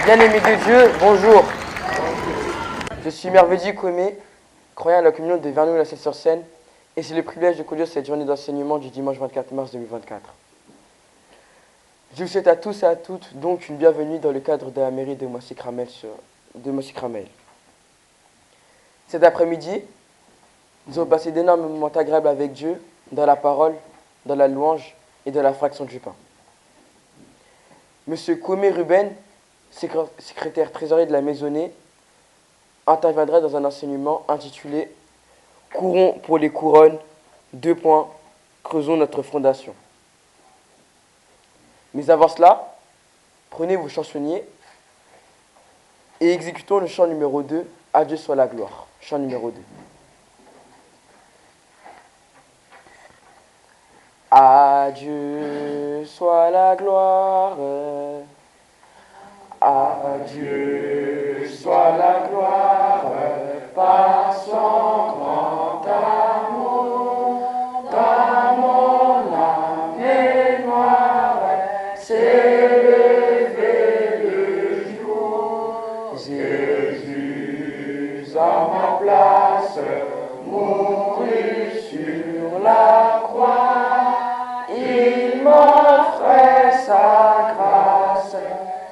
Bien-aimés de Dieu, bonjour. Je suis Merveille Comé, croyant à la communion de Vernoux-la-Celle-sur-Seine, et j'ai le privilège de conduire cette journée d'enseignement du dimanche 24 mars 2024. Je vous souhaite à tous et à toutes donc une bienvenue dans le cadre de la mairie de Moissy-Cramel. Cet après-midi, nous avons passé d'énormes moments agréables avec Dieu, dans la parole, dans la louange et dans la fraction du pain. Monsieur Comé Ruben, secrétaire trésorier de la Maisonnée, interviendra dans un enseignement intitulé « Courons pour les couronnes, : creusons notre fondation ». Mais avant cela, prenez vos chansonniers et exécutons le chant numéro 2, « À Dieu soit la gloire ». Chant numéro 2. À Dieu soit la gloire, à Dieu soit la gloire, par son grand amour, dans mon âme mémoire, s'est levé le jour. Jésus en ma place, mourut sur la croix, il m'offrait sa grâce,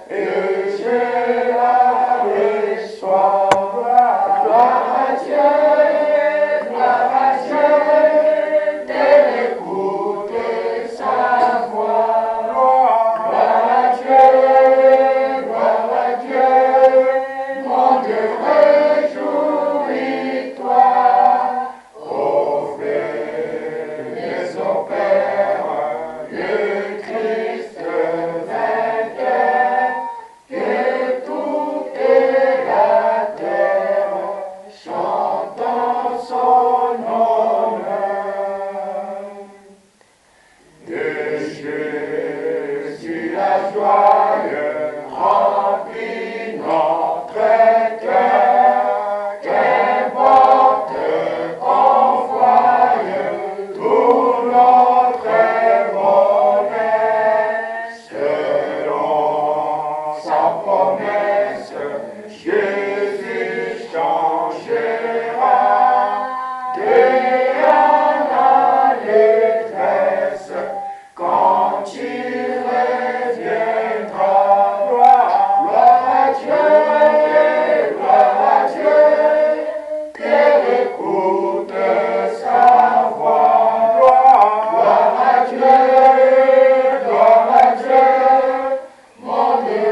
et je la reçois. Gloire à Dieu, tel écoute sa voix. Gloire à Dieu, mon Dieu, réjouis-toi. Ô frères, ô Père, le Christ vainqueur, que toute la terre chante en son honneur. De Jésus la joie remplit notre cœur, qu'importe qu'on voie tout notre bonheur, selon sa promesse, Jésus changera de la détresse quand il reviendra. Gloire à Dieu, qu'elle écoute sa voix. Gloire à Dieu, mon Dieu,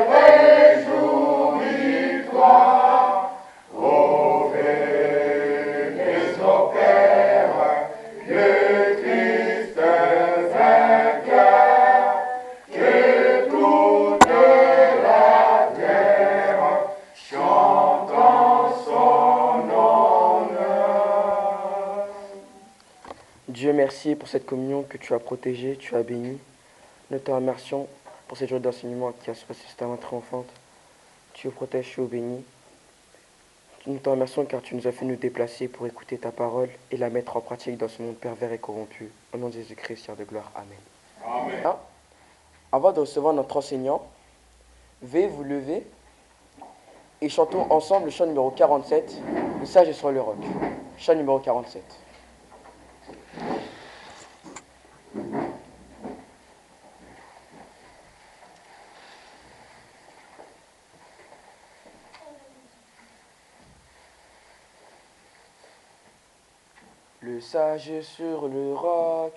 réjouis-toi. Ô venez au Père, le Christ vainqueur, que toute la terre chante en son honneur. Dieu, merci pour cette communion que tu as protégée, tu as bénie. Nous te remercions pour cette journée d'enseignement qui a se passé justement triomphante. Tu protèges, tu es béni. Nous te remercions car tu nous as fait nous déplacer pour écouter ta parole et la mettre en pratique dans ce monde pervers et corrompu. Au nom de Jésus-Christ, Seigneur de gloire. Amen. Amen. Avant de recevoir notre enseignant, veuillez vous lever et chantons ensemble le chant numéro 47, Le sage est sur le roc. Chant numéro 47. Le sage sur le roc,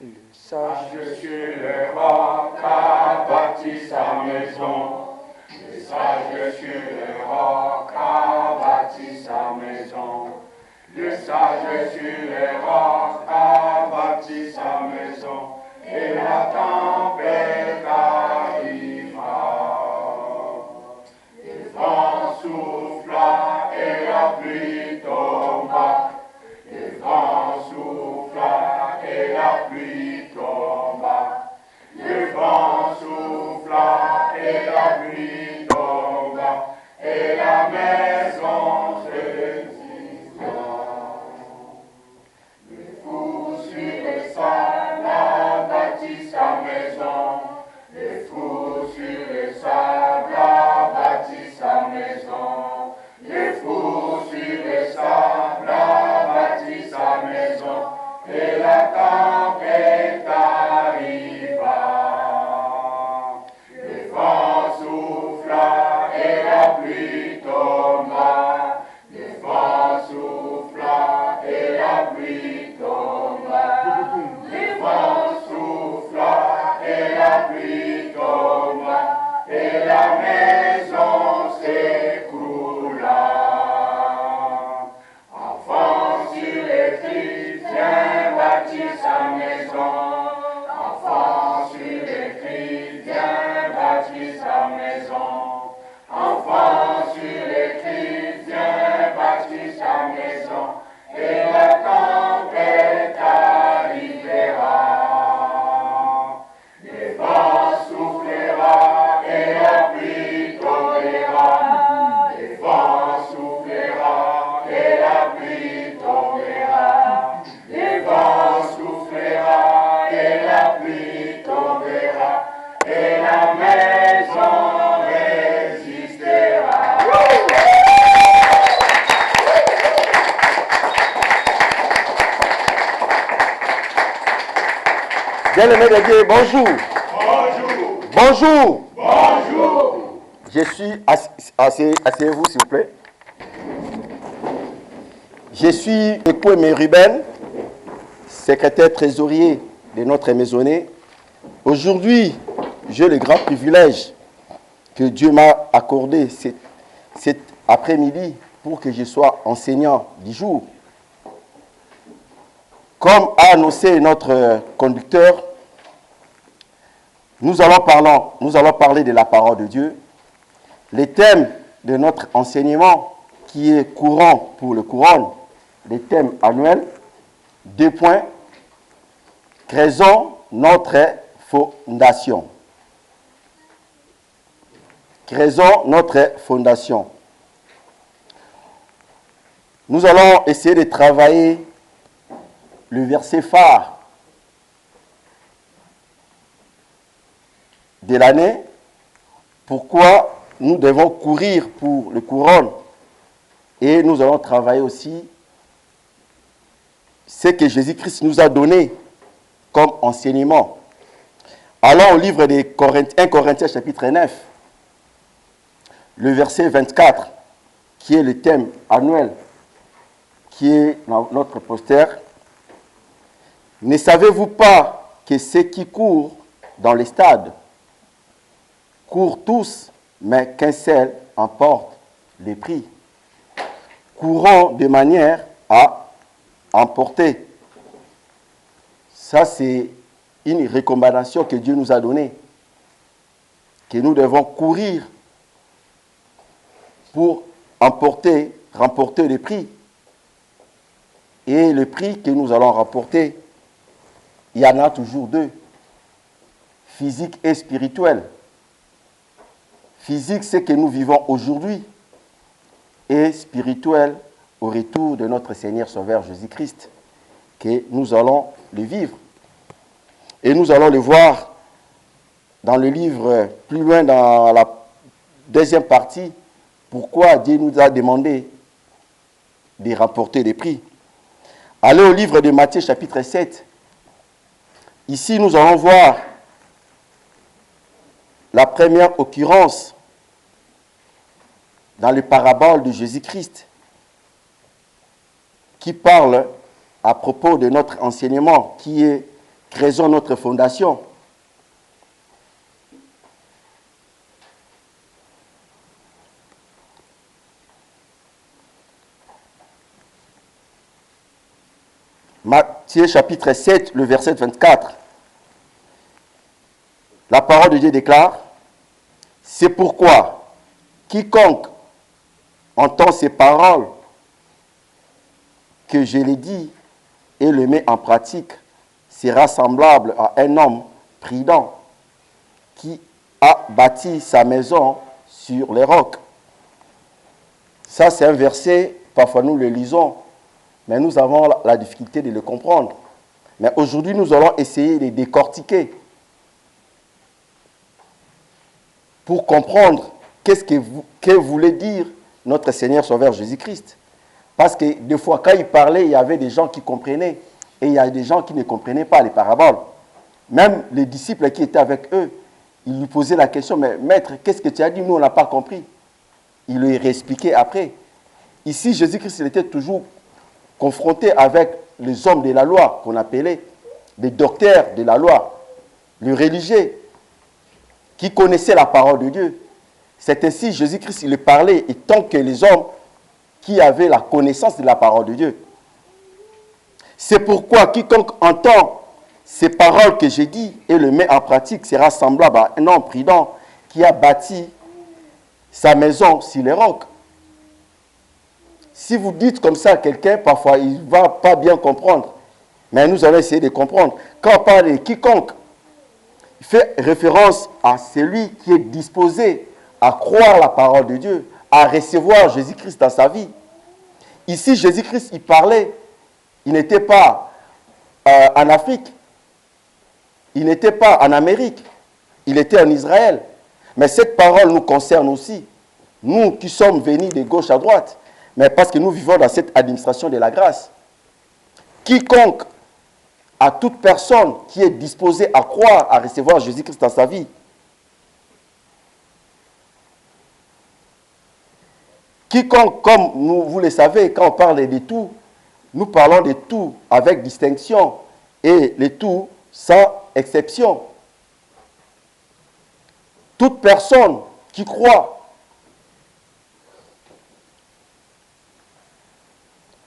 le sage sur le roc a bâti sa maison. Le sage sur le roc a bâti sa maison. Le sage sur le roc a tempête arriva. Le vent souffla et la pluie tomba. Le vent souffla et la pluie tomba. Le vent souffla et la pluie tomba. Et la maison s'écroula. Enfant sur les cris, viens bâtir sa maison. Enfant sur les cris, viens bâtir sa maison. Enfant sur les cris, viens bâtir sa maison. Et la tempête arrivera. Le vent soufflera et la pluie tombera. Le vent soufflera et la pluie tombera. Le vent soufflera et la pluie tombera. Et la maison résistera. Bien-aimés de Dieu, bonjour. Bonjour. Bonjour. Bonjour. Je suis... Asseyez-vous, s'il vous plaît. Je suis Ekweme Ruben, secrétaire trésorier de notre maisonnée. Aujourd'hui, j'ai le grand privilège que Dieu m'a accordé cet après-midi pour que je sois enseignant du jour. Comme a annoncé notre conducteur, nous allons parler de la parole de Dieu. Les thèmes de notre enseignement qui est courant pour le couronne, les thèmes annuels, 2 points, créons notre fondation. Créons notre fondation. Nous allons essayer de travailler le verset phare de l'année. Pourquoi nous devons courir pour le couronne. Et nous allons travailler aussi ce que Jésus-Christ nous a donné comme enseignement. Allons au livre de 1 Corinthiens chapitre 9, le verset 24, qui est le thème annuel, qui est dans notre poster. Ne savez-vous pas que ceux qui courent dans les stades courent tous, mais qu'un seul emporte les prix? Courons de manière à emporter. Ça, c'est une recommandation que Dieu nous a donnée, que nous devons courir pour remporter les prix. Et le prix que nous allons remporter, il y en a toujours 2, physique et spirituel. Physique, c'est que nous vivons aujourd'hui, et spirituel, au retour de notre Seigneur Sauveur Jésus-Christ, que nous allons le vivre. Et nous allons le voir dans le livre, plus loin dans la deuxième partie, pourquoi Dieu nous a demandé de remporter des prix. Allez au livre de Matthieu chapitre 7. Ici, nous allons voir la première occurrence dans les paraboles de Jésus-Christ qui parle à propos de notre enseignement qui est « Créons notre fondation ». Matthieu chapitre 7, le verset 24. La parole de Dieu déclare, « C'est pourquoi quiconque entend ces paroles que je les dis et le met en pratique sera semblable à un homme prudent qui a bâti sa maison sur les rocs. » Ça, c'est un verset, parfois nous le lisons, mais nous avons la difficulté de le comprendre. Mais aujourd'hui, nous allons essayer de décortiquer pour comprendre qu'est-ce que voulait dire notre Seigneur Sauveur Jésus-Christ. Parce que des fois, quand il parlait, il y avait des gens qui comprenaient. Et il y a des gens qui ne comprenaient pas les paraboles. Même les disciples qui étaient avec eux, ils lui posaient la question, mais maître, qu'est-ce que tu as dit? Nous, on n'a pas compris. Il lui réexpliquait après. Ici, Jésus-Christ, il était toujours confronté avec les hommes de la loi, qu'on appelait les docteurs de la loi, les religieux, qui connaissaient la parole de Dieu. C'est ainsi Jésus-Christ, il parlait, et tant que les hommes qui avaient la connaissance de la parole de Dieu. C'est pourquoi quiconque entend ces paroles que j'ai dites et le met en pratique sera semblable à un homme prudent qui a bâti sa maison sur les rocs. Si vous dites comme ça à quelqu'un, parfois il ne va pas bien comprendre. Mais nous allons essayer de comprendre. Quand on parle de quiconque, il fait référence à celui qui est disposé à croire la parole de Dieu, à recevoir Jésus-Christ dans sa vie. Ici, Jésus-Christ, il parlait, il n'était pas en Afrique, il n'était pas en Amérique, il était en Israël. Mais cette parole nous concerne aussi, nous qui sommes venus de gauche à droite, mais parce que nous vivons dans cette administration de la grâce. Quiconque, à toute personne qui est disposée à croire, à recevoir Jésus-Christ dans sa vie, quiconque, comme vous le savez, quand on parle de tout, nous parlons de tout avec distinction et le tout sans exception. Toute personne qui croit,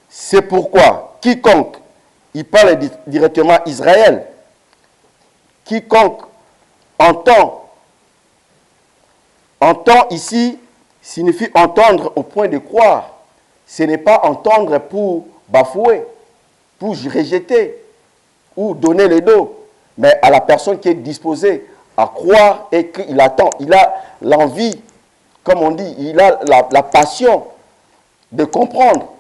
c'est pourquoi quiconque, il parle directement à Israël, quiconque entend ici signifie entendre au point de croire. Ce n'est pas entendre pour bafouer, pour rejeter ou donner le dos, mais à la personne qui est disposée à croire et qu'il attend. Il a l'envie, comme on dit, il a la passion de comprendre.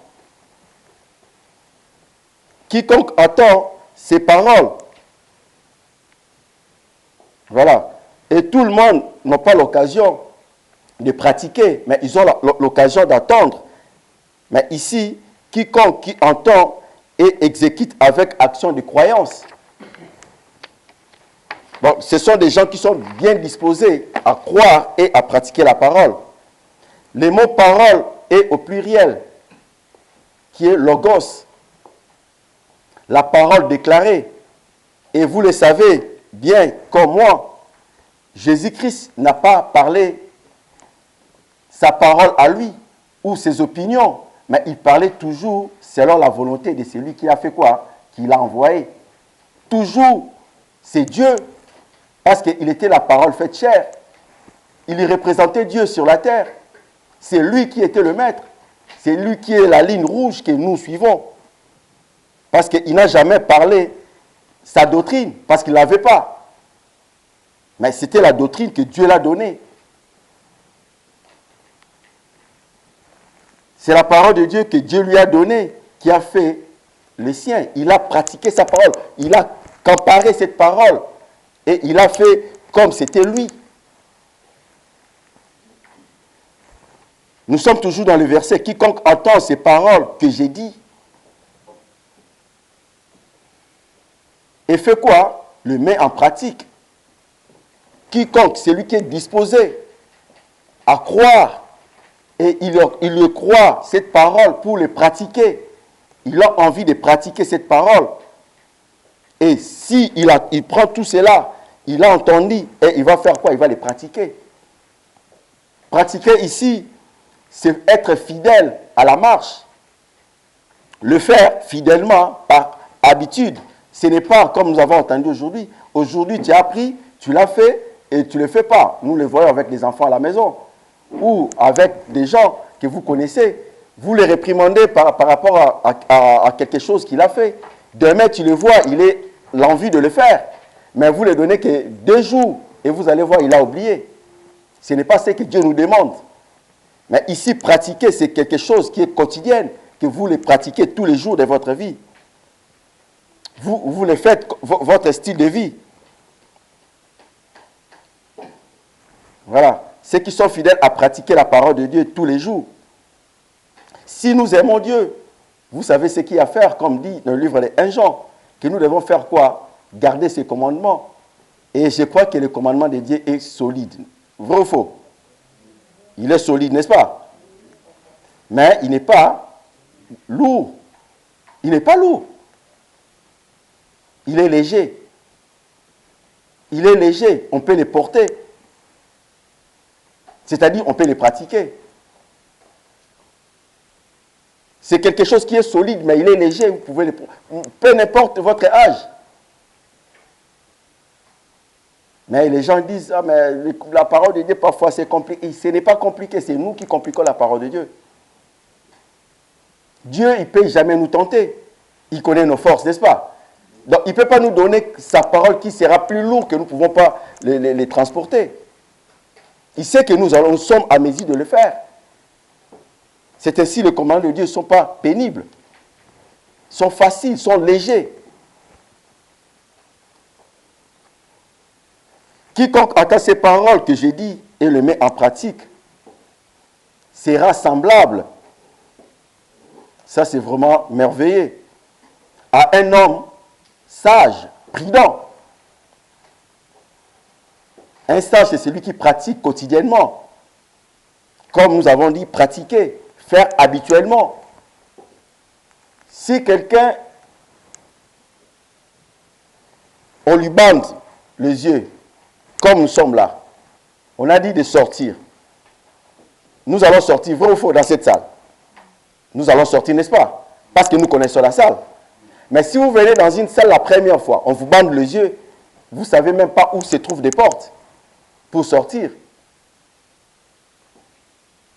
Quiconque attend ces paroles, voilà. Et tout le monde n'a pas l'occasion de pratiquer, mais ils ont l'occasion d'attendre. Mais ici, quiconque qui entend et exécute avec action de croyance. Bon, ce sont des gens qui sont bien disposés à croire et à pratiquer la parole. Le mot parole est au pluriel, qui est logos, la parole déclarée. Et vous le savez bien comme moi, Jésus-Christ n'a pas parlé sa parole à lui ou ses opinions, mais il parlait toujours selon la volonté de celui qui a fait quoi? Qui l'a envoyé. Toujours, c'est Dieu, parce qu'il était la parole faite chair. Il y représentait Dieu sur la terre. C'est lui qui était le maître. C'est lui qui est la ligne rouge que nous suivons. Parce qu'il n'a jamais parlé sa doctrine, parce qu'il ne l'avait pas. Mais c'était la doctrine que Dieu l'a donnée. C'est la parole de Dieu que Dieu lui a donnée, qui a fait le sien. Il a pratiqué sa parole. Il a comparé cette parole. Et il a fait comme c'était lui. Nous sommes toujours dans le verset. Quiconque entend ces paroles que j'ai dit et fait quoi? Le met en pratique. Quiconque, celui qui est disposé à croire, et il le croit, cette parole, pour le pratiquer. Il a envie de pratiquer cette parole. Et si il prend tout cela, il a entendu, et il va faire quoi? Il va les pratiquer. Pratiquer ici, c'est être fidèle à la marche. Le faire fidèlement, par habitude. Ce n'est pas comme nous avons entendu aujourd'hui. Aujourd'hui, tu as appris, tu l'as fait, et tu ne le fais pas. Nous le voyons avec les enfants à la maison. Ou avec des gens que vous connaissez. Vous les réprimandez par rapport à quelque chose qu'il a fait. Demain, tu le vois, il a l'envie de le faire. Mais vous ne le donnez que 2 jours, et vous allez voir, il a oublié. Ce n'est pas ce que Dieu nous demande. Mais ici, pratiquer, c'est quelque chose qui est quotidien, que vous le pratiquez tous les jours de votre vie. Vous le faites votre style de vie. Voilà. Ceux qui sont fidèles à pratiquer la parole de Dieu tous les jours. Si nous aimons Dieu, vous savez ce qu'il y a à faire, comme dit dans le livre de 1 Jean. que nous devons faire quoi? Garder ses commandements. Et je crois que le commandement de Dieu est solide. Vrai ou faux? Il est solide, n'est-ce pas? Mais il n'est pas lourd. Il n'est pas lourd. Il est léger. Il est léger. On peut les porter. C'est-à-dire, on peut les pratiquer. C'est quelque chose qui est solide, mais il est léger. Vous pouvez les... Peu importe votre âge. Mais les gens disent, ah, mais la parole de Dieu, parfois, c'est compliqué. Ce n'est pas compliqué, c'est nous qui compliquons la parole de Dieu. Dieu, il ne peut jamais nous tenter. Il connaît nos forces, n'est-ce pas? Donc, il ne peut pas nous donner sa parole qui sera plus lourde que nous ne pouvons pas les transporter. Il sait que nous sommes à mesure de le faire. C'est ainsi les commandements de Dieu ne sont pas pénibles. Sont faciles, sont légers. Quiconque entend ces paroles que j'ai dit et le met en pratique sera semblable. Ça, c'est vraiment merveilleux. À un homme sage, prudent. Un sage, c'est celui qui pratique quotidiennement. Comme nous avons dit, pratiquer, faire habituellement. Si quelqu'un, on lui bande les yeux, comme nous sommes là, on a dit de sortir. Nous allons sortir, vrai ou faux, dans cette salle. Nous allons sortir, n'est-ce pas? Parce que nous connaissons la salle. Mais si vous venez dans une salle la première fois, on vous bande les yeux, vous ne savez même pas où se trouvent des portes pour sortir.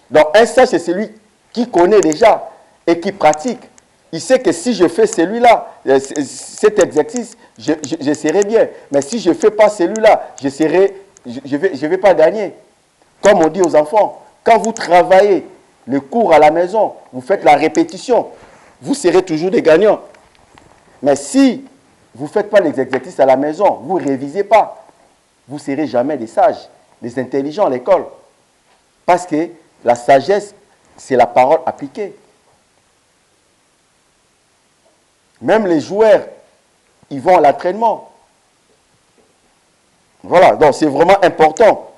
Donc un sage, c'est celui qui connaît déjà et qui pratique. Il sait que si je fais celui-là, cet exercice, je serai bien. Mais si je ne fais pas celui-là, je vais pas gagner. Comme on dit aux enfants, quand vous travaillez le cours à la maison, vous faites la répétition, vous serez toujours des gagnants. Mais si vous ne faites pas les exercices à la maison, vous ne révisez pas, vous ne serez jamais des sages, des intelligents à l'école. Parce que la sagesse, c'est la parole appliquée. Même les joueurs, ils vont à l'entraînement. Voilà, donc c'est vraiment important.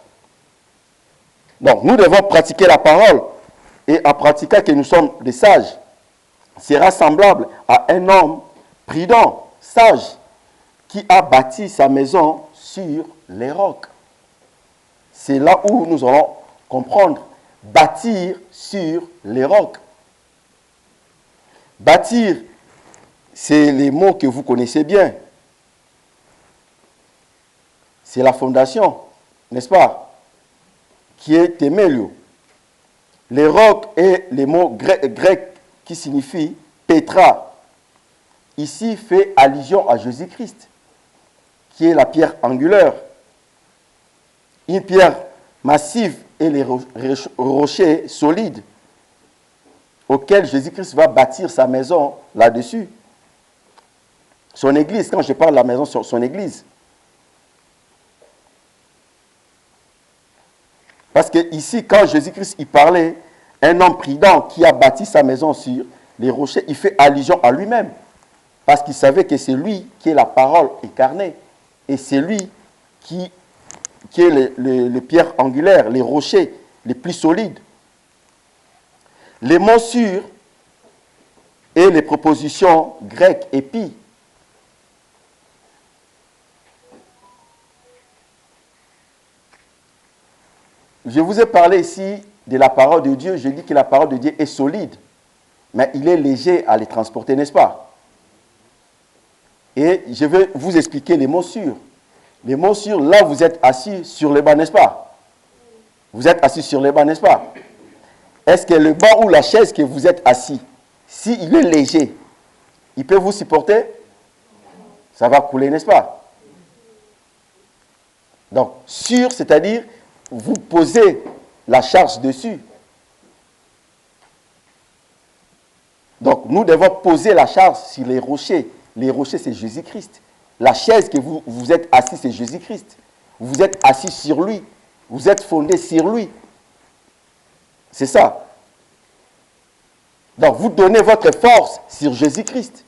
Donc nous devons pratiquer la parole. Et en pratiquant que nous sommes des sages, sera semblable à un homme prudent, sage, qui a bâti sa maison sur les rocs. C'est là où nous allons comprendre. Bâtir sur les rocs. Bâtir, c'est les mots que vous connaissez bien. C'est la fondation, n'est-ce pas? Qui est témélio. Les rocs est le mot grec qui signifie Pétra. Ici fait allusion à Jésus-Christ, qui est la pierre angulaire. Une pierre massive et les rochers solides auxquels Jésus-Christ va bâtir sa maison là-dessus. Son église, quand je parle de la maison, son église. Parce que ici, quand Jésus-Christ il parlait, un homme prudent qui a bâti sa maison sur les rochers, il fait allusion à lui-même. Parce qu'il savait que c'est lui qui est la parole incarnée. Et c'est lui qui est les pierres angulaires, les rochers les plus solides. Les mots sûrs et les propositions grecques épi. Je vous ai parlé ici de la parole de Dieu. Je dis que la parole de Dieu est solide, mais il est léger à les transporter, n'est-ce pas? Et je vais vous expliquer les mots sûrs. Les mots sûrs, là, vous êtes assis sur le banc, n'est-ce pas? Vous êtes assis sur le banc, n'est-ce pas? Est-ce que le banc ou la chaise que vous êtes assis, s'il est léger, il peut vous supporter? Ça va couler, n'est-ce pas? Donc, sûr, c'est-à-dire, vous posez la charge dessus. Donc, nous devons poser la charge sur les rochers. Les rochers, c'est Jésus-Christ. La chaise que vous êtes assis, c'est Jésus-Christ. Vous êtes assis sur lui. Vous êtes fondé sur lui. C'est ça. Donc, vous donnez votre force sur Jésus-Christ.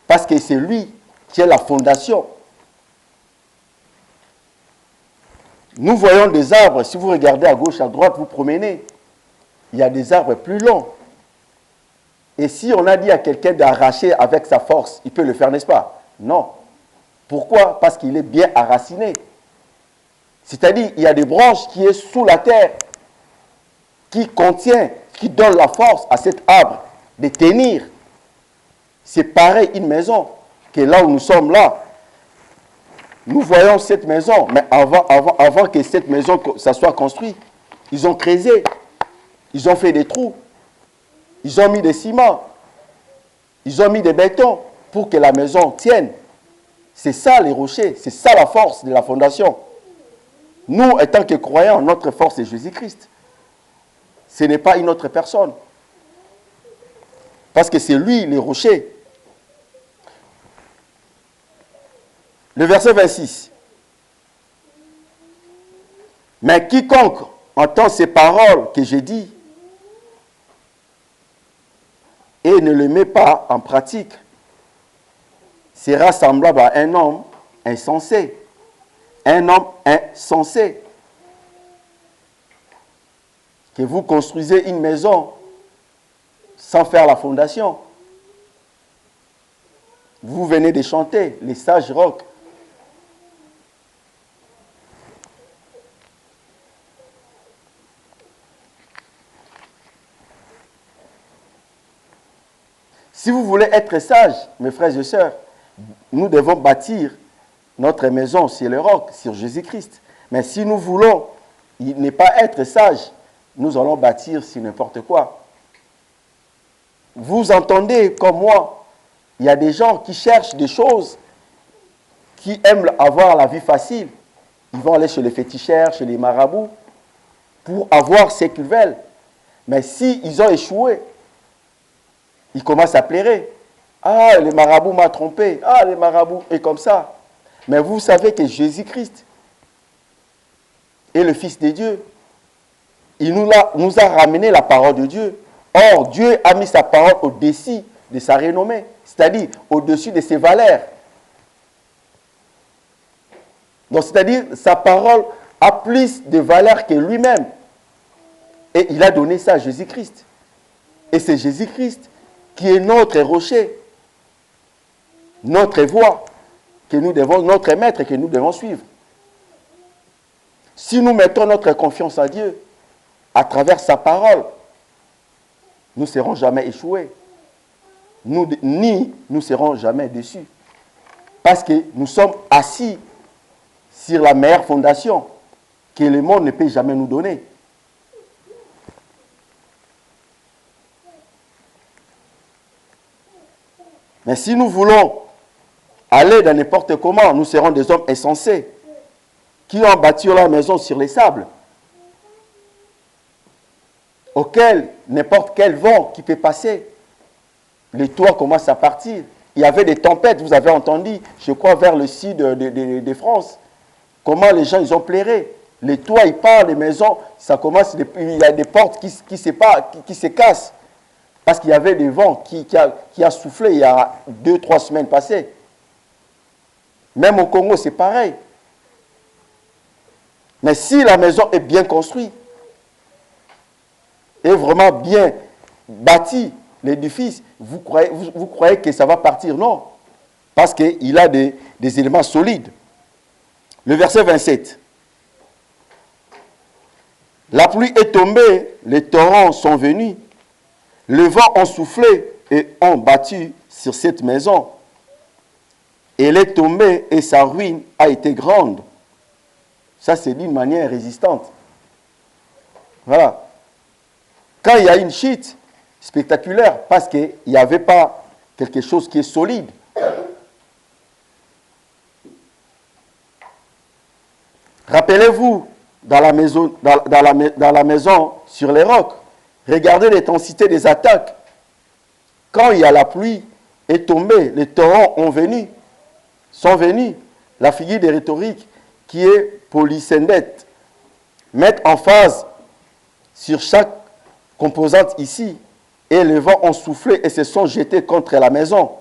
Parce que c'est lui qui est la fondation. Nous voyons des arbres, si vous regardez à gauche, à droite, vous promenez, il y a des arbres plus longs. Et si on a dit à quelqu'un d'arracher avec sa force, il peut le faire, n'est-ce pas? Non. Pourquoi? Parce qu'il est bien enraciné. C'est-à-dire, il y a des branches qui sont sous la terre, qui contient, qui donne la force à cet arbre de tenir. C'est pareil une maison, que là où nous sommes là. Nous voyons cette maison, mais avant que cette maison ça soit construite, ils ont creusé, ils ont fait des trous, ils ont mis des ciments, ils ont mis des bétons pour que la maison tienne. C'est ça les rochers, c'est ça la force de la fondation. Nous, étant que croyants, notre force est Jésus-Christ. Ce n'est pas une autre personne. Parce que c'est lui, les rochers. Le verset 26. Mais quiconque entend ces paroles que j'ai dites et ne les met pas en pratique sera semblable à un homme insensé. Un homme insensé. Que vous construisez une maison sans faire la fondation. Vous venez de chanter les sages rocs. Si vous voulez être sage, mes frères et sœurs, nous devons bâtir notre maison sur le roc, sur Jésus-Christ. Mais si nous voulons ne pas être sages, nous allons bâtir sur n'importe quoi. Vous entendez comme moi, il y a des gens qui cherchent des choses, qui aiment avoir la vie facile. Ils vont aller chez les féticheurs, chez les marabouts, pour avoir ce qu'ils veulent. Mais s'ils ont échoué, ils commencent à pleurer. Ah, le marabout m'a trompé. Ah, le marabout est comme ça. Mais vous savez que Jésus-Christ est le Fils de Dieu. Il nous a ramené la parole de Dieu. Or, Dieu a mis sa parole au-dessus de sa renommée, c'est-à-dire au-dessus de ses valeurs. Donc, c'est-à-dire, sa parole a plus de valeur que lui-même. Et il a donné ça à Jésus-Christ. Et c'est Jésus-Christ qui est notre rocher, notre voie, que nous devons, notre maître que nous devons suivre. Si nous mettons notre confiance à Dieu, à travers sa parole, nous ne serons jamais échoués. Ni nous serons jamais déçus. Parce que nous sommes assis sur la meilleure fondation que le monde ne peut jamais nous donner. Mais si nous voulons aller dans n'importe comment, nous serons des hommes insensés qui ont bâti leur maison sur les sables, auquel n'importe quel vent qui peut passer, les toits commencent à partir. Il y avait des tempêtes, vous avez entendu, je crois vers le sud de France, comment les gens ils ont pleuré. Les toits, ils partent, les maisons, ça commence, il y a des portes qui se cassent. Parce qu'il y avait des vents qui a soufflé il y a 2-3 semaines passées. Même au Congo, c'est pareil. Mais si la maison est bien construite, est vraiment bien bâtie, l'édifice, vous croyez que ça va partir? Non. Parce qu'il a des éléments solides. Le verset 27. La pluie est tombée, les torrents sont venus. Le vent a soufflé et ont battu sur cette maison. Elle est tombée et sa ruine a été grande. Ça, c'est d'une manière résistante. Voilà. Quand il y a une chute spectaculaire, parce qu'il n'y avait pas quelque chose qui est solide. Rappelez-vous, dans la maison sur les rocs, regardez l'intensité des attaques. Quand il y a la pluie est tombée, les torrents sont venus. La figure de rhétorique qui est polysendète met en phase sur chaque composante ici, et les vents ont soufflé et se sont jetés contre la maison.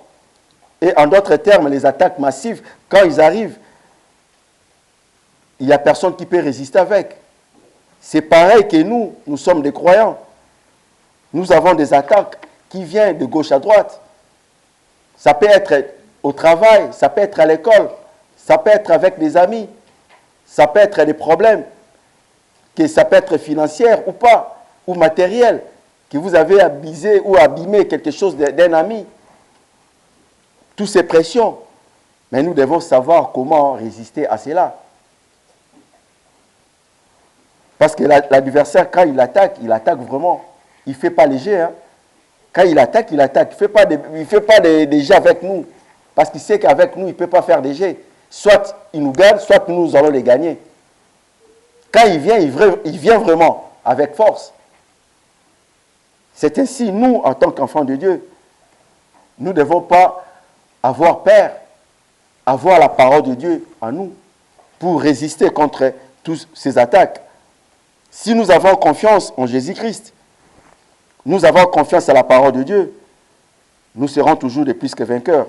Et en d'autres termes, les attaques massives, quand ils arrivent, il n'y a personne qui peut résister avec. C'est pareil que nous, nous sommes des croyants. Nous avons des attaques qui viennent de gauche à droite. Ça peut être au travail, ça peut être à l'école, ça peut être avec des amis, ça peut être des problèmes, que ça peut être financier ou pas, ou matériel, que vous avez abusé ou abîmé quelque chose d'un ami. Toutes ces pressions. Mais nous devons savoir comment résister à cela. Parce que l'adversaire, quand il attaque vraiment. Il ne fait pas léger. Hein. Quand il attaque, il attaque. Il ne fait pas des jeux avec nous. Parce qu'il sait qu'avec nous, il ne peut pas faire des jeux. Soit il nous gagne, soit nous allons les gagner. Quand il vient vraiment avec force. C'est ainsi, nous, en tant qu'enfants de Dieu, nous ne devons pas avoir peur, avoir la parole de Dieu en nous pour résister contre toutes ces attaques. Si nous avons confiance en Jésus-Christ, nous avons confiance à la parole de Dieu, nous serons toujours de plus que vainqueurs.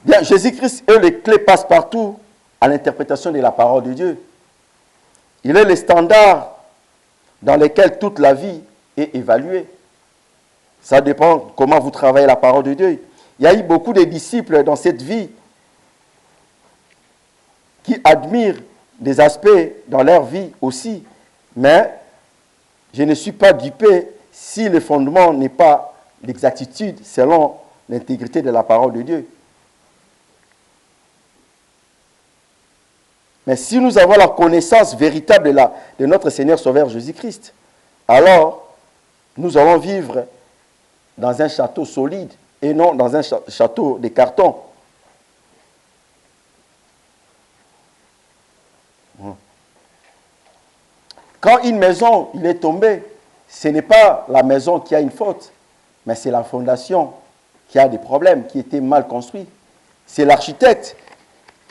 Bien, Jésus-Christ est les clés passe-partout à l'interprétation de la parole de Dieu. Il est le standard dans lequel toute la vie est évaluée. Ça dépend comment vous travaillez la parole de Dieu. Il y a eu beaucoup de disciples dans cette vie qui admirent des aspects dans leur vie aussi. Mais je ne suis pas dupé si le fondement n'est pas l'exactitude selon l'intégrité de la parole de Dieu. Mais si nous avons la connaissance véritable de notre Seigneur Sauveur Jésus-Christ, alors nous allons vivre dans un château solide et non dans un château de carton. Quand une maison il est tombée, ce n'est pas la maison qui a une faute, mais c'est la fondation qui a des problèmes, qui était mal construite. C'est l'architecte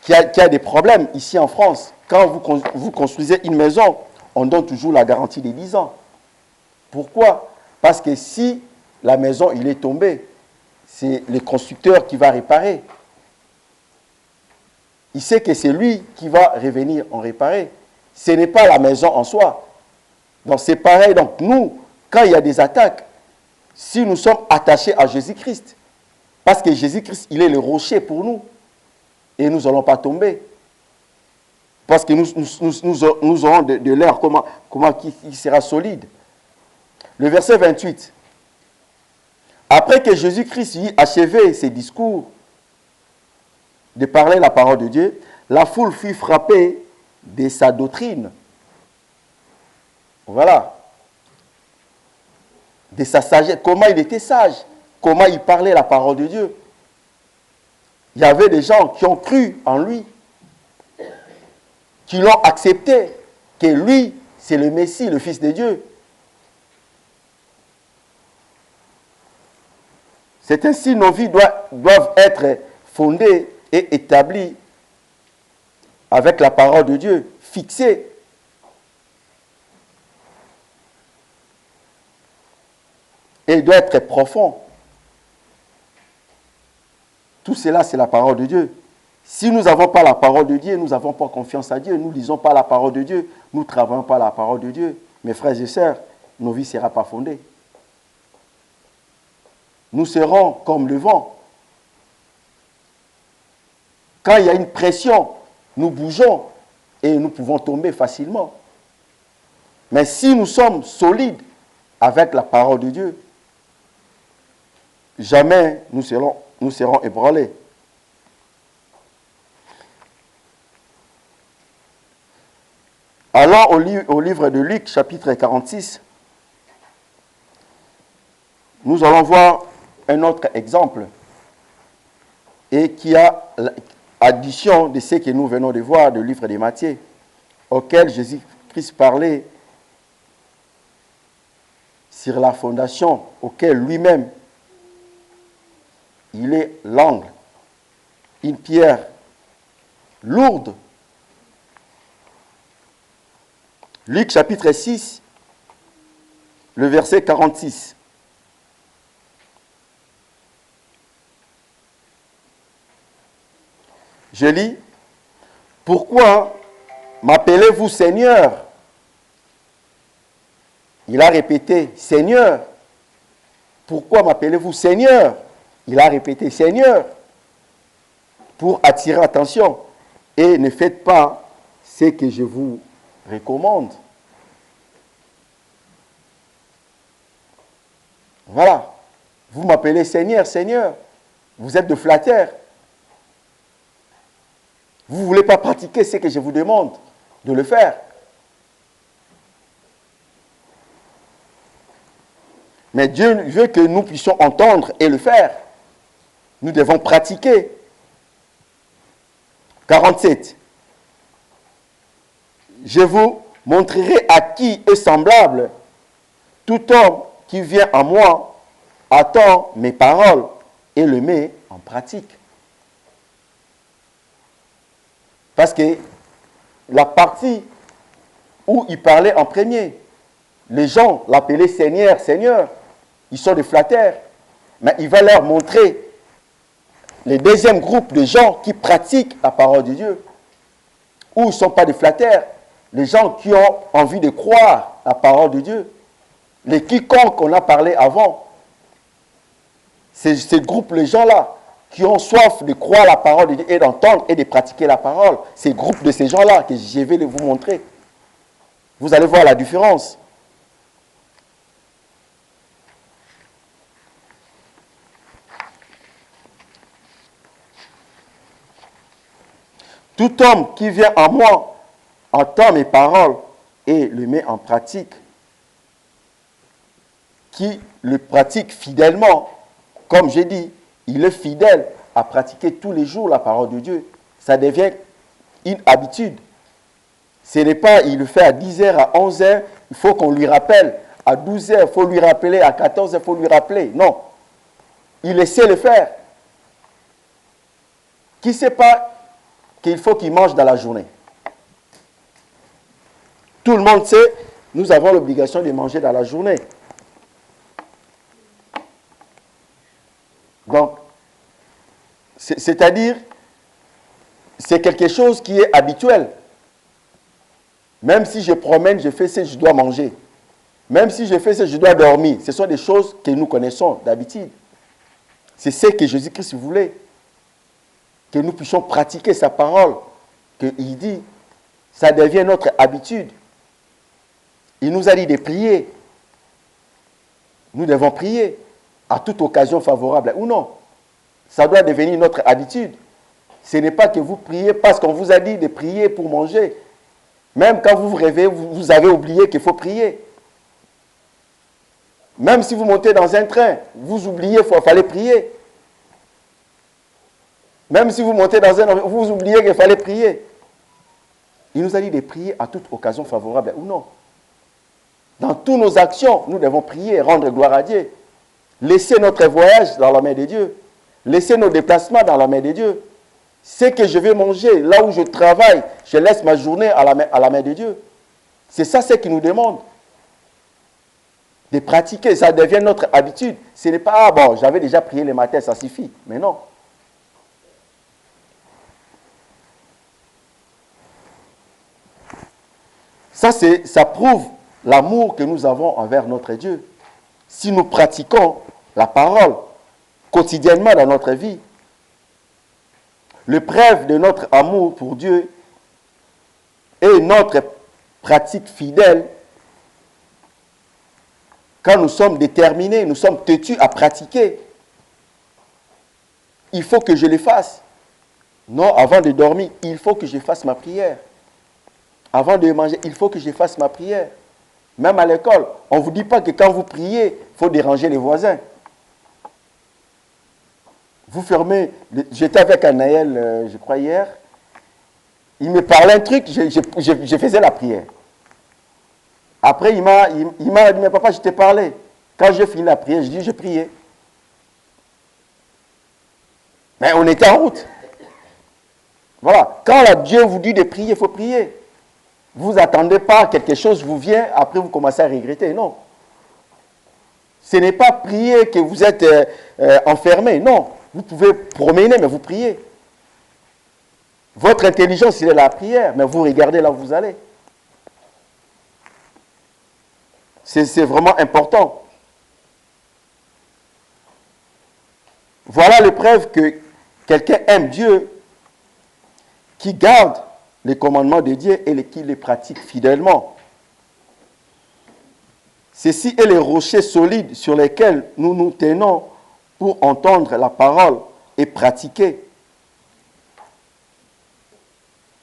qui a des problèmes ici en France. Quand vous construisez une maison, on donne toujours la garantie des 10 ans. Pourquoi? Parce que si la maison il est tombée, c'est le constructeur qui va réparer. Il sait que c'est lui qui va revenir en réparer. Ce n'est pas la maison en soi. Donc c'est pareil. Donc nous, quand il y a des attaques, si nous sommes attachés à Jésus-Christ, parce que Jésus-Christ, il est le rocher pour nous, et nous n'allons pas tomber. Parce que nous aurons de l'air, comment il sera solide. Le verset 28. Après que Jésus-Christ eut achevé ses discours de parler la parole de Dieu, la foule fut frappée de sa doctrine. Voilà. De sa sagesse. Comment il était sage. Comment il parlait la parole de Dieu. Il y avait des gens qui ont cru en lui. Qui l'ont accepté. Que lui, c'est le Messie, le Fils de Dieu. C'est ainsi nos vies doivent être fondées et établies avec la parole de Dieu, fixées. Et il doit être profond. Tout cela, c'est la parole de Dieu. Si nous n'avons pas la parole de Dieu, nous n'avons pas confiance à Dieu, nous ne lisons pas la parole de Dieu, nous ne travaillons pas la parole de Dieu, mes frères et sœurs, nos vies ne seront pas fondées. Nous serons comme le vent. Quand il y a une pression, nous bougeons et nous pouvons tomber facilement. Mais si nous sommes solides avec la parole de Dieu, jamais nous serons ébranlés. Allons au livre de Luc, chapitre 46. Nous allons voir un autre exemple et qui a l'addition de ce que nous venons de voir du livre de Matthieu, auquel Jésus-Christ parlait sur la fondation, auquel lui-même, il est l'angle, une pierre lourde. Luc chapitre 6, le verset 46. Je lis, « Pourquoi m'appelez-vous Seigneur ?» Il a répété, « Seigneur. » Pourquoi m'appelez-vous Seigneur? Il a répété, « Seigneur. » Pour attirer l'attention. Et ne faites pas ce que je vous recommande. Voilà. Vous m'appelez Seigneur, Seigneur. Vous êtes de flatteurs. Vous ne voulez pas pratiquer ce que je vous demande de le faire. Mais Dieu veut que nous puissions entendre et le faire. Nous devons pratiquer. 47. Je vous montrerai à qui est semblable tout homme qui vient à moi, attend mes paroles et le met en pratique. Parce que la partie où il parlait en premier, les gens l'appelaient Seigneur, Seigneur. Ils sont des flatteurs. Mais il va leur montrer le deuxième groupe de gens qui pratiquent la parole de Dieu. Ou ils ne sont pas des flatteurs. Les gens qui ont envie de croire la parole de Dieu. Les quiconques qu'on a parlé avant. C'est ce groupe, les gens-là, qui ont soif de croire la parole de Dieu et d'entendre et de pratiquer la parole. Ces groupes de ces gens-là que je vais vous montrer. Vous allez voir la différence. Tout homme qui vient à moi entend mes paroles et le met en pratique. Qui le pratique fidèlement, comme j'ai dit, il est fidèle à pratiquer tous les jours la parole de Dieu. Ça devient une habitude. Ce n'est pas, il le fait à 10h, à 11h, il faut qu'on lui rappelle. À 12h, il faut lui rappeler. À 14h, il faut lui rappeler. Non. Il essaie de le faire. Qui ne sait pas qu'il faut qu'il mange dans la journée? Tout le monde sait, nous avons l'obligation de manger dans la journée. Donc, c'est-à-dire, c'est quelque chose qui est habituel. Même si je promène, je fais ça, je dois manger. Même si je fais ça, je dois dormir. Ce sont des choses que nous connaissons d'habitude. C'est ce que Jésus-Christ voulait. Que nous puissions pratiquer sa parole. Qu'il dit, ça devient notre habitude. Il nous a dit de prier. Nous devons prier à toute occasion favorable ou non. Ça doit devenir notre habitude. Ce n'est pas que vous priez parce qu'on vous a dit de prier pour manger. Même quand vous vous réveillez, vous avez oublié qu'il faut prier. Même si vous montez dans un train, vous oubliez qu'il fallait prier. Même si vous montez dans un avion, vous oubliez qu'il fallait prier. Il nous a dit de prier à toute occasion favorable ou non. Dans toutes nos actions, nous devons prier et rendre gloire à Dieu. Laisser notre voyage dans la main de Dieu. Laisser nos déplacements dans la main de Dieu. Ce que je vais manger, là où je travaille, je laisse ma journée à la main de Dieu. C'est ça ce qu'il nous demande. De pratiquer, ça devient notre habitude. Ce n'est pas, ah bon, j'avais déjà prié le matin, ça suffit. Mais non. Ça prouve l'amour que nous avons envers notre Dieu. Si nous pratiquons la parole quotidiennement dans notre vie, le preuve de notre amour pour Dieu et notre pratique fidèle, quand nous sommes déterminés, nous sommes têtus à pratiquer, il faut que je le fasse. Non, avant de dormir, il faut que je fasse ma prière. Avant de manger, il faut que je fasse ma prière. Même à l'école, on ne vous dit pas que quand vous priez, il faut déranger les voisins. Vous fermez. J'étais avec Anaël, je crois, hier. Il me parlait un truc, je faisais la prière. Après, il m'a dit, mais papa, je t'ai parlé. Quand j'ai fini la prière, je dis, je priais. Mais on était en route. Voilà. Quand Dieu vous dit de prier, il faut prier. Vous n'attendez pas quelque chose vous vient, après vous commencez à regretter. Non. Ce n'est pas prier que vous êtes enfermé. Non, vous pouvez promener, mais vous priez. Votre intelligence, il est la prière, mais vous regardez là où vous allez. C'est vraiment important. Voilà la preuve que quelqu'un aime Dieu, qui garde les commandements de Dieu et qui les pratique fidèlement. Ceci est les rochers solides sur lesquels nous nous tenons pour entendre la parole et pratiquer.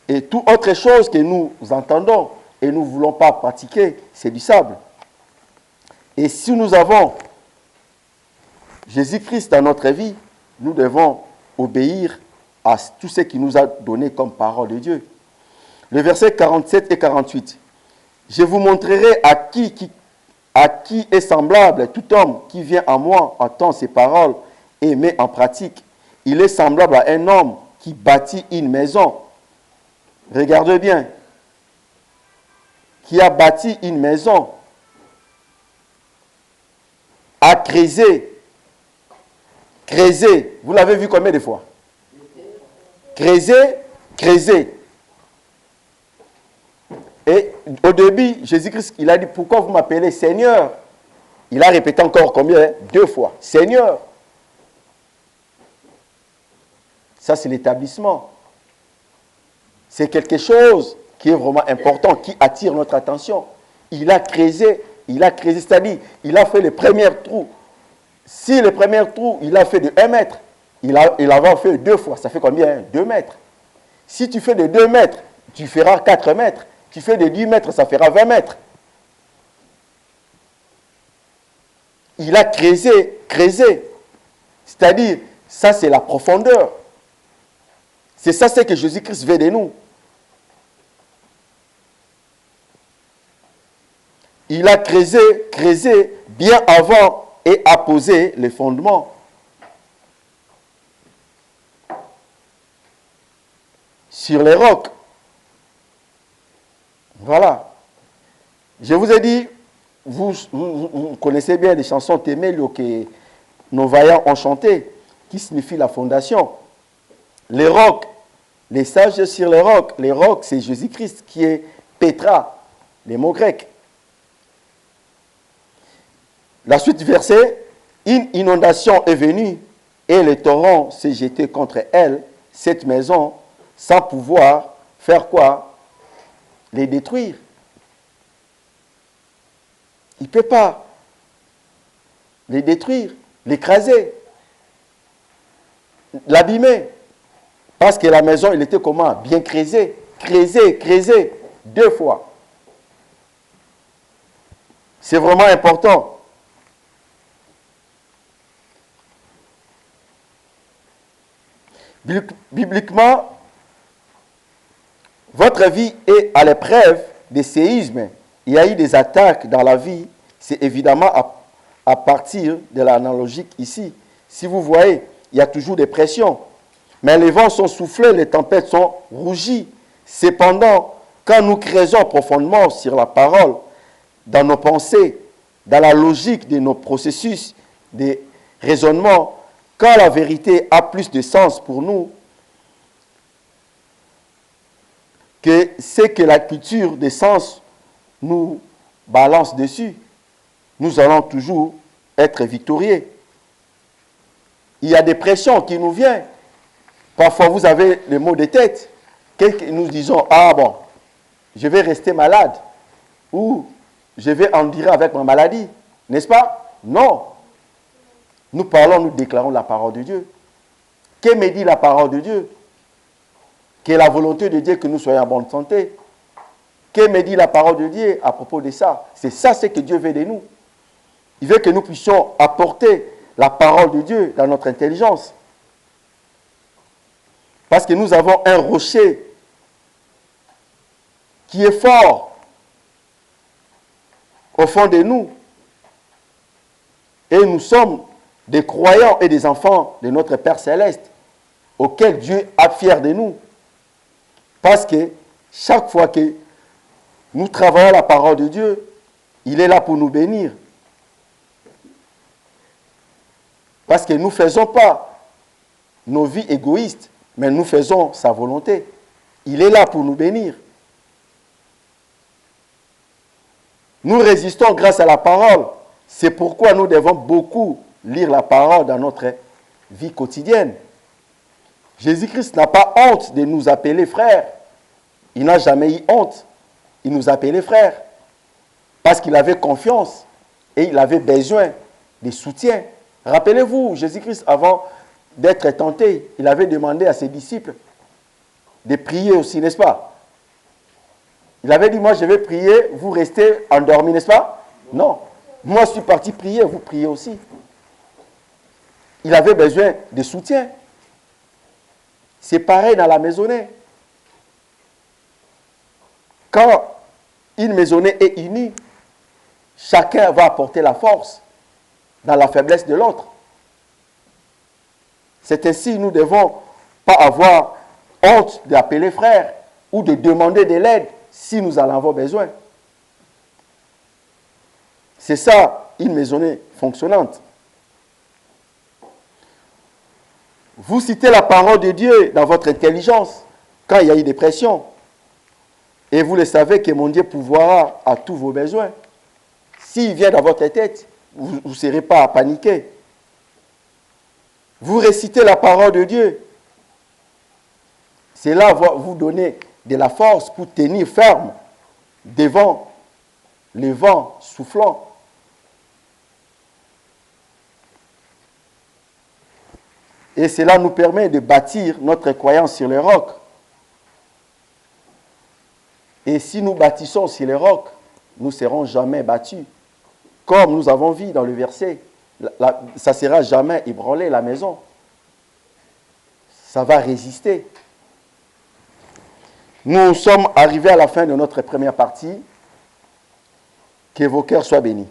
Et toute autre chose que nous entendons et nous ne voulons pas pratiquer, c'est du sable. Et si nous avons Jésus-Christ dans notre vie, nous devons obéir à tout ce qu'il nous a donné comme parole de Dieu. Le verset 47 et 48. Je vous montrerai à qui est semblable tout homme qui vient à moi, entend ces paroles et met en pratique. Il est semblable à un homme qui bâtit une maison. Regardez bien. Qui a bâti une maison, a creusé. Creuser, vous l'avez vu combien de fois? Creuser, creuser. Et au début, Jésus-Christ, il a dit, pourquoi vous m'appelez Seigneur? Il a répété encore combien? 2 fois. Seigneur. Ça, c'est l'établissement. C'est quelque chose qui est vraiment important, qui attire notre attention. Il a creusé, c'est-à-dire, il a fait les premiers trous. Si le premier trou, il a fait de 1 mètre, il avait fait 2 fois, ça fait combien? 2 mètres. Si tu fais de 2 mètres, tu feras 4 mètres. Tu fais de 10 mètres, ça fera 20 mètres. Il a creusé. C'est-à-dire, ça c'est la profondeur. C'est ça ce que Jésus-Christ veut de nous. Il a creusé bien avant et a posé les fondements. Sur les rocs. Voilà. Je vous ai dit, vous connaissez bien les chansons Temelio que nos vaillants ont chantées, qui signifie la fondation. Les rocs, les sages sur les rocs. Les rocs, c'est Jésus-Christ qui est Petra, les mots grecs. La suite du verset, une inondation est venue et le torrent s'est jeté contre elle, cette maison, sans pouvoir faire quoi? Les détruire. Il ne peut pas les détruire, l'écraser, l'abîmer. Parce que la maison, elle était comment? Bien creusée, 2 fois. C'est vraiment important. Bibliquement, votre vie est à l'épreuve des séismes. Il y a eu des attaques dans la vie. C'est évidemment à partir de l'analogie ici. Si vous voyez, il y a toujours des pressions. Mais les vents sont soufflés, les tempêtes sont rougies. Cependant, quand nous creusons profondément sur la parole, dans nos pensées, dans la logique de nos processus de raisonnement, quand la vérité a plus de sens pour nous que ce que la culture des sens nous balance dessus, nous allons toujours être victorieux. Il y a des pressions qui nous viennent. Parfois, vous avez les maux de tête. Nous disons, ah bon, je vais rester malade. Ou je vais endurer avec ma maladie. N'est-ce pas? Non. Nous parlons, nous déclarons la parole de Dieu. Que me dit la parole de Dieu? Que la volonté de Dieu que nous soyons en bonne santé. Que me dit la parole de Dieu à propos de ça? C'est ça ce que Dieu veut de nous. Il veut que nous puissions apporter la parole de Dieu dans notre intelligence. Parce que nous avons un rocher qui est fort au fond de nous. Et nous sommes des croyants et des enfants de notre Père Céleste, auquel Dieu a fier de nous. Parce que chaque fois que nous travaillons la parole de Dieu, il est là pour nous bénir. Parce que nous ne faisons pas nos vies égoïstes, mais nous faisons sa volonté. Il est là pour nous bénir. Nous résistons grâce à la parole. C'est pourquoi nous devons beaucoup lire la parole dans notre vie quotidienne. Jésus-Christ n'a pas honte de nous appeler frères. Il n'a jamais eu honte. Il nous appelait frères. Parce qu'il avait confiance et il avait besoin de soutien. Rappelez-vous, Jésus-Christ, avant d'être tenté, il avait demandé à ses disciples de prier aussi, n'est-ce pas? Il avait dit, moi je vais prier, vous restez endormis, n'est-ce pas? Non. Moi je suis parti prier, vous priez aussi. Il avait besoin de soutien. C'est pareil dans la maisonnée. Quand une maisonnée est unie, chacun va apporter la force dans la faiblesse de l'autre. C'est ainsi que nous ne devons pas avoir honte d'appeler frère ou de demander de l'aide si nous en avons besoin. C'est ça, une maisonnée fonctionnante. Vous citez la parole de Dieu dans votre intelligence quand il y a eu des pressions. Et vous le savez que mon Dieu pourvoira à tous vos besoins. S'il vient dans votre tête, vous ne serez pas à paniquer. Vous récitez la parole de Dieu. Cela va vous donner de la force pour tenir ferme devant le vent soufflant. Et cela nous permet de bâtir notre croyance sur le roc. Et si nous bâtissons sur le roc, nous ne serons jamais battus. Comme nous avons vu dans le verset, ça ne sera jamais ébranlé la maison. Ça va résister. Nous sommes arrivés à la fin de notre première partie. Que vos cœurs soient bénis.